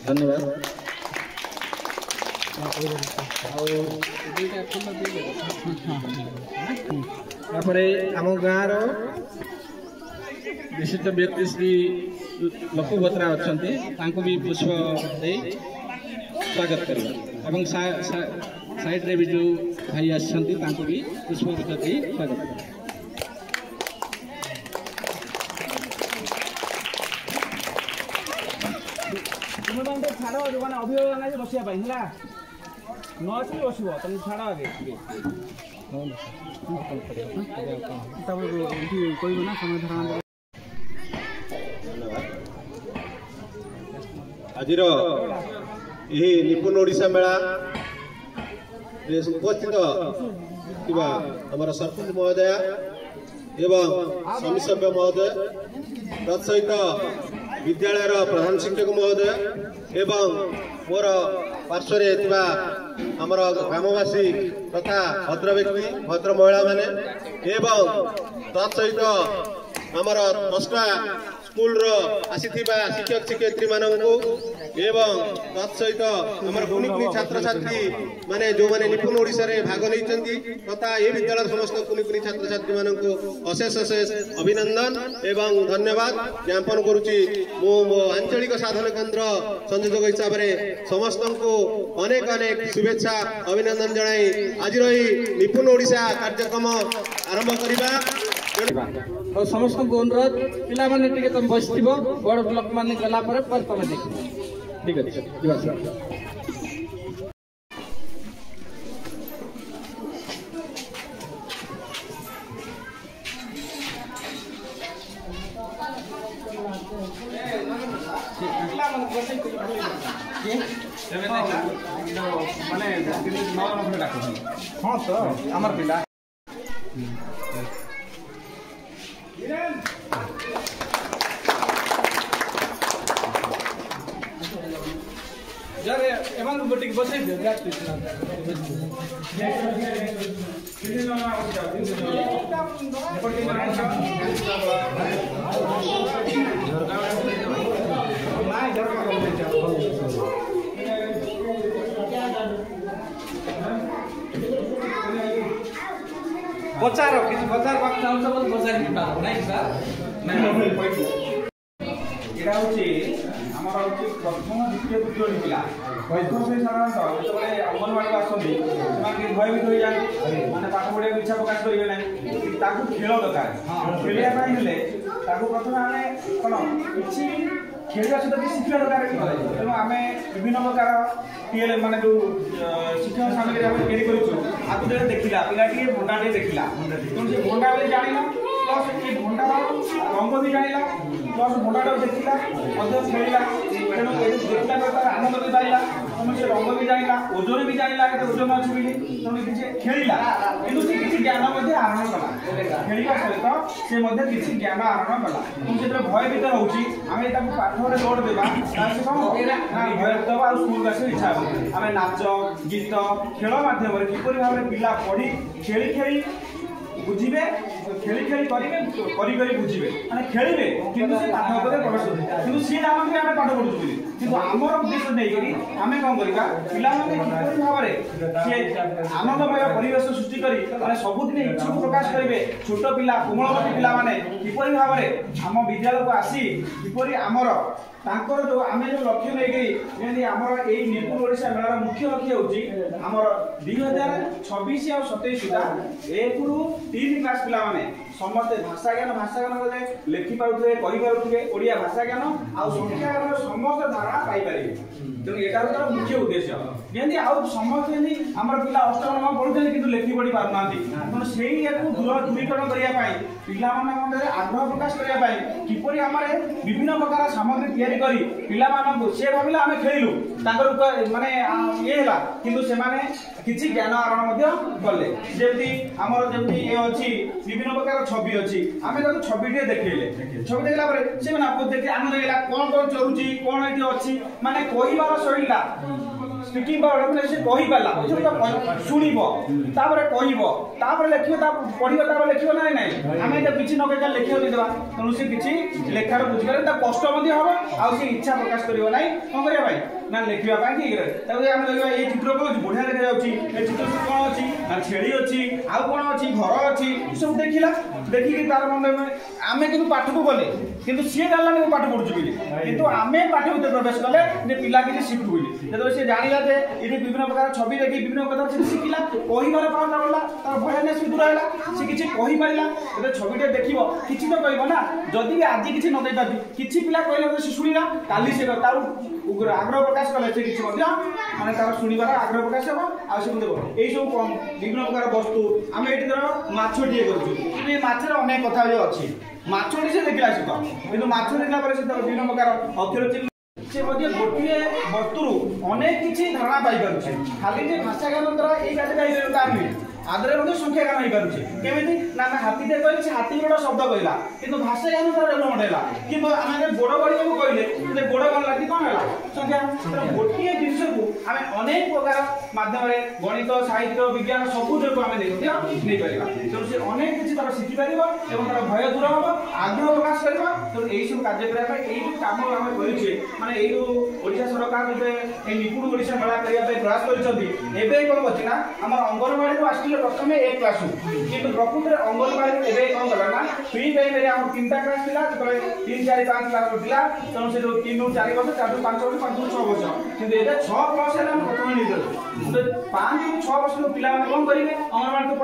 धन्यवाद। आम गाँव विशिष्ट व्यक्ति श्री लकु बत्रा अच्छा भी पुष्प दे स्वागत करवा एवं साइड रे भी जो भाई आसछंती तांको भी पुष्प दे स्वागत करवा। छाड़ जो मैंने अभिभावक बसिया है न अच्छी बस तुम छाड़ आगे कह ना समय धरा आज निपुण ओडिशा मेला उपस्थित आमर सरपंच महोदय एवं समिति सभ्य महोदय तत्सहित विद्यालय प्रधान शिक्षक महोदय एवं मोर पार्श्व आमर ग्रामवासी तथा भद्र व्यक्ति भद्र महिला माने एवं तत्सहित आमर 10टा स्कूल आसी शिक्षक शिक्षयित्री मानू एवं तत्सहित आमर कुनि कुनि छात्र छात्री माने जो माने निपुण ओडिशा रे भाग नहीं तथा ये विद्यालय समस्त कुनि कुनि छात्र छात्री मानू अशेष अशेष अभिनंदन एवं धन्यवाद ज्ञापन करुच्ची। मो आंचलिक साधन केन्द्र संयोजक हिसाब से समस्त को अनेक अनेक शुभेच्छा अभिनंदन जनाई आज निपुण ओडिशा कार्यक्रम आरंभ करवा। और समस्त को अनुरोध पिला माने टिके तुम बस थी बड़ लोक माने गला पर तुम देख ठीक है। हाँ तो आमर पिला यार एमान बटिक बसाई दे बचार किसी बचार पाक चाहन्छ भने बचार नहीं सर नहीं एटा होची हमर होची प्रथम द्वितीय तृतीय पिला प्रथम से साधारणतः जेतबे अंगनवाड़ी आसନ୍ତି ସେମାନେ भयभीत होई जाନ୍ତି माने पाठ पढिया इच्छा प्रकाश करिवे नै ताकू खेल दरकार खेलिया ପାଇଁ हेले ताकू प्रथम आमे कोन किछि खेलिया सहित भी शिक्षा दरकार तेणु आमे विभिन्न प्रकार टीएल माने जो शिक्षण सामग्री आमे तैयारी करिछु आकु देखिला पिलाटी भंडाटे देखिला तेणु से भंडा बेले जानिला प्लस ये भंडा रंग भी जानिला प्लस भंडाटा देखिला मध्य खेलिला तेणु ए देखिला तार आनंद भी पाइला तुम से रंग भी जानिला ओजन भी जानिला के ओजन अछि बिली तेणु किछि खेलिला किंतु से किछि ज्ञान मध्ये आरोहण कला खेलिका सहित से मध्ये किछि ज्ञान आरोहण कला तुम से भय भीत होउची आमे ताकू पाठरे लोड देबा तार से कोन ना भय दबा आ स्कूल गासे इच्छा आमे नाच गीत खेल माध्यम रे किपरि भाबरे पिला पढी खेली खेली बुझिबे खेली खेली करिवे करी करी बुझिबे माने खेलिबे किंतु से पाठ उपरे प्रवेश किंतु सी नाम के आमे पाठ पढुछु बिली किंतु हमर उद्देश्य नै करी आमे कोन करिका पिला माने किपरि भाबरे से आनंदमय परिवेश सृष्टि करी माने सबुदिन इच्छा प्रकाश करिवे छोट पिला कोमलवती पिला माने किपरि भाबरे हम विद्यालय को आसी किपरि हमर तांकर जो आमे जो लक्ष्य नै गई जेनी हमर एई निपुण ओडिशा मेलार मुख्य लक्ष्य होची हमर 2026 और 27 सुधा 1 रु 3 क्लास पिला माने समस्त भाषा ज्ञान बोले लेखि पारुथे कहि पारुथे ओडिया भाषा ज्ञान आ संख्या ज्ञान समस्त धारणा पाई परिबे तेणु एटार तार मुख्य उद्देश्य जेनी आ समस्त जेनी हमर पिला अष्टम नवम पढुथे किंतु लेखि पढि पारनांती मन सेही याकू दूरीकरण करिया पाई पिला माने मने आग्रह प्रकाश करिया पाई किपरि हमरे विभिन्न प्रकार सामग्री तैयारी करी पिला मानन से भाबिला आमे खेलिलु तांकर माने ये हला किंतु से माने किछि ज्ञान आरोहण मध्ये करले जेमति हमर जेमति ए अछि विभिन्न प्रकार छवि अछि आमे ताको छवि टे देखैले छवि देखला परे से माने आपको देखि आनंद लागला कोन कोन चरुची कोन एठी अछि माने कहिबार शैलीला स्पीकिंग पावर माने से कहि पाला सुनिबो तापर कहिबो तापर लेखियो ता पढिबो तापर लेखियो नै नै आमे त किछि न कहि लेखियो दे देबा तनु से किछि लेखार बुझिबारे ता कष्ट मध्ये हो आ से इच्छा प्रकाश करियो नै कोन करिया भाई ना लेखिबा पा कि तबे आमे देखिबा ए चित्र को बढ़िया देखा जाउची ए चित्र कोन अछि ना छेड़ी अछि आ कोन अछि घर अछि सब देखिला देखि कि तार मन आमे किनु पाठ को बोले किंतु से जानला ने पाठ पढुछु बिली किंतु आमे पाठ भीतर प्रवेश कले ने पिला कि शिखु बिली जब से जानिला जे इति विभिन्न प्रकार छवि देखि विभिन्न प्रकार से शिखिला कहि मारे पाउना बोला तार भयने से दूर हैला से किछि कहि मारिला जब छविटे देखिबो किछि तो कहबो ना जदी आज किछि न देइ पाबी किछि पिला कहले से सुनिला काली से तार उग्र आग्रह प्रकाश कले से किछि मध्य माने तार सुनिबार आग्रह प्रकाश हो आ से देबो एई सब विभिन्न प्रकार वस्तु आमे एठी धर माछोटिए करछु ए माछर अनेक कथा जे अछि माछोटी से देखिला से तो किंतु माछो देखला पर से विभिन्न प्रकार अक्षर से मध्य गोटे वस्तुरु अनेक किछि धारणा पाई पारुछे खाली जे भाषा ज्ञान द्वारा एई काजे पाई पारुछे आदरे मध्ये संख्या ज्ञान होई पारुछे केमिति ना ना हाथी दे कहले से हाथी गोडा शब्द कहला किंतु भाषा ज्ञान द्वारा डेवलपमेंट हैला किंतु आमे गोड गडी को कहले जे गोड गण लागी कोन हैला संख्या गोटे जिंस को आमे अनेक प्रकार माध्यम रे गणित साहित्य विज्ञान सब जो को आमे नै परिबा तो से अनेक किछि तार सिखि परिबा एवं तार भय दूर होबो आग्रह प्रकाश करबा तो एई सब कार्य करा एई जो काम आमे करिछे माने एई जो ओडिशा सरकार जे ए निपुण ओडिशा मेला करिया पे प्रयास करिसथि एबे कोन बछि ना हमर अंगनवाड़ी रो आस्टिले प्रथमे 1 क्लास किंतु प्रकृत रे अंगनवाड़ी एबे कोन गला ना फ्री टाइम रे हमर 3टा क्लास थिला तबे 3 4 5 क्लास थिला तनो से 3 4 वर्ष 4 5 वर्ष 5 6 वर्ष किंतु एबे 6 क्लास रे हम प्रथमे नि दे 5 6 वर्ष पिला माने कोन करिवे अंगनवाड़ी